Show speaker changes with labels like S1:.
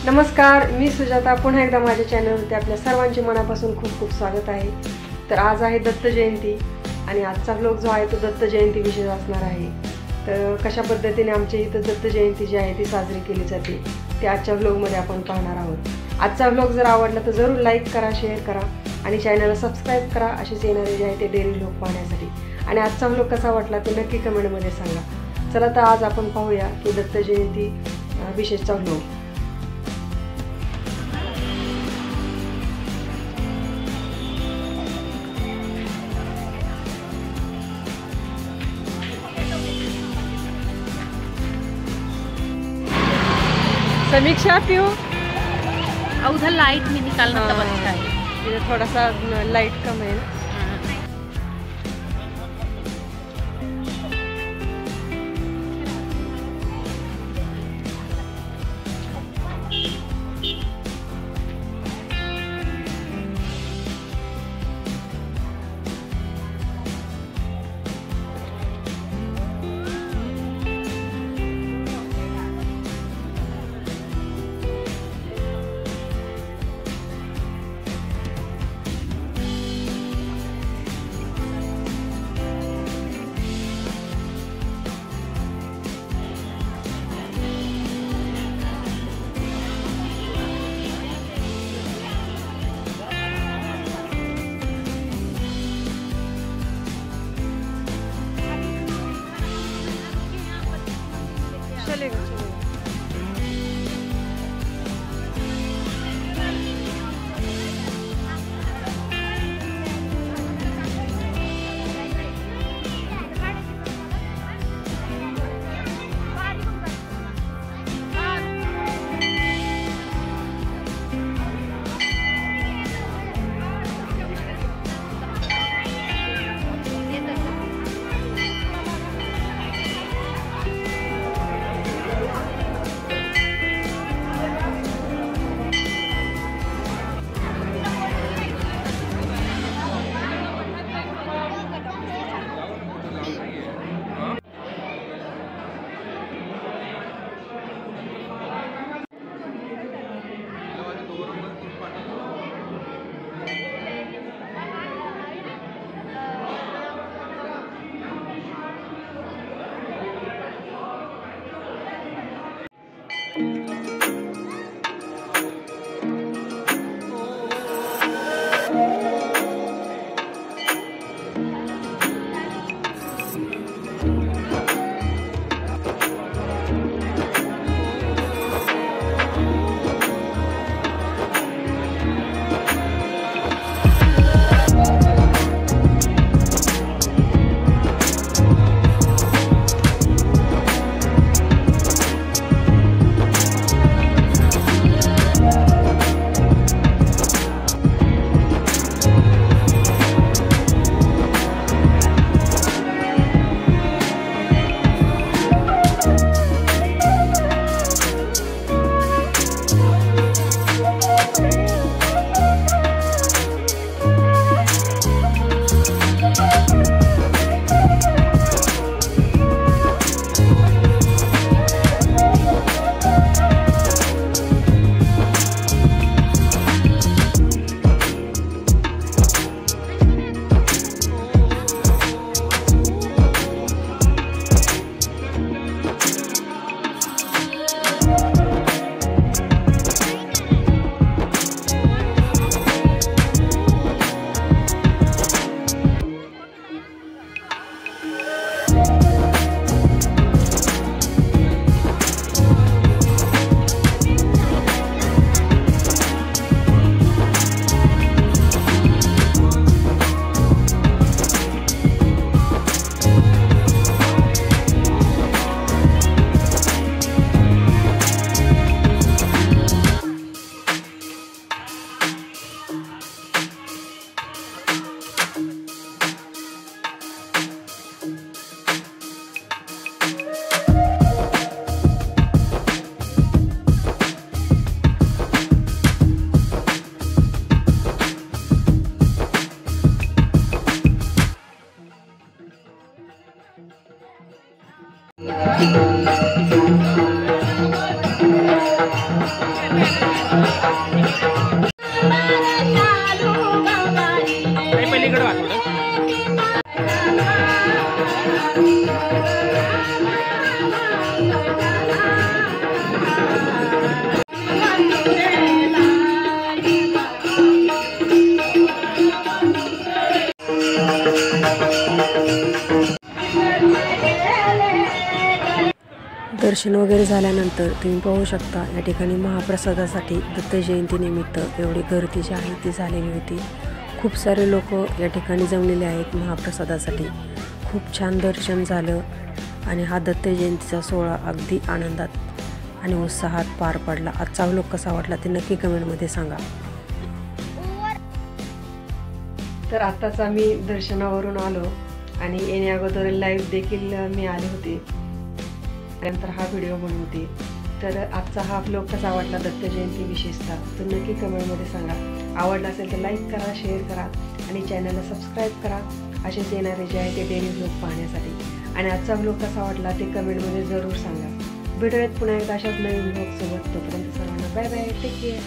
S1: नमस्कार, मी सुजाता पुन्हा एकदा माझ्या चॅनलवरती आपल्या सर्वांचे मनापासून खूप खूप स्वागत आहे। तर आज आहे दत्त जयंती आणि आजचा व्लॉग जो आहे तो दत्त जयंती विषयी असणार आहे। तर कशा पद्धतीने आमच्या इथं दत्त जयंती जी आहे ती साजरी केली जाते ते आजच्या व्लॉगमध्ये आपण पाहणार आहोत। आजचा व्लॉग जर आवडला तर जरूर लाईक करा, शेअर करा आणि चॅनलला सबस्क्राईब करा असेच येणारे जे आहे ते डेली व्लॉग पाहण्यासाठी। आणि आजचा व्लॉग कसा वाटला ते नक्की कमेंटमध्ये सांगा। चला तर आज आपण पाहूया की दत्त जयंती विशेषचा व्लॉग। समीक्षा पियो
S2: उधर लाइट में निकालना तब अच्छा है।
S1: ये थोड़ा सा लाइट कम है।
S3: पलीकडे वाटलं
S1: दर्शन वगैरे झाल्यानंतर तुम्ही पाहू शकता या ठिकाणी महाप्रसादासाठी दत्त जयंतीनिमित्त एवढी गर्दी जी आहे ती झालेली होती. खूप सारे लोक या ठिकाणी जमलेले आहेत महाप्रसादासाठी. खूप छान दर्शन झालं आणि हा दत्त जयंतीचा सोहळा अगदी आनंदात आणि उत्साहात पार पडला. आजचा व्लॉग कसा वाटला ते नक्की कमेंटमध्ये सांगा. तर आत्ताच आम्ही दर्शनावरून आलो आणि येण्या अगोदर लाईव्ह देखील मी आले होते, नंतर हा व्हिडिओ बनवते. तर आजचा हा व्लॉग कसा वाटला दत्त जयंती विशेषतः तर नक्की कमेंटमध्ये सांगा. आवडला असेल तर लाईक करा, शेअर करा आणि चॅनलला सबस्क्राईब करा असेच येणारे जे आहे ते डेली व्लॉग पाहण्यासाठी. आणि आजचा व्लॉग कसा वाटला ते कमेंटमध्ये जरूर सांगा. भेटूयात पुन्हा एकदा अशाच नवीन व्लॉगसोबत. तोपर्यंत सर्वांना बाय बाय, टेक केअर.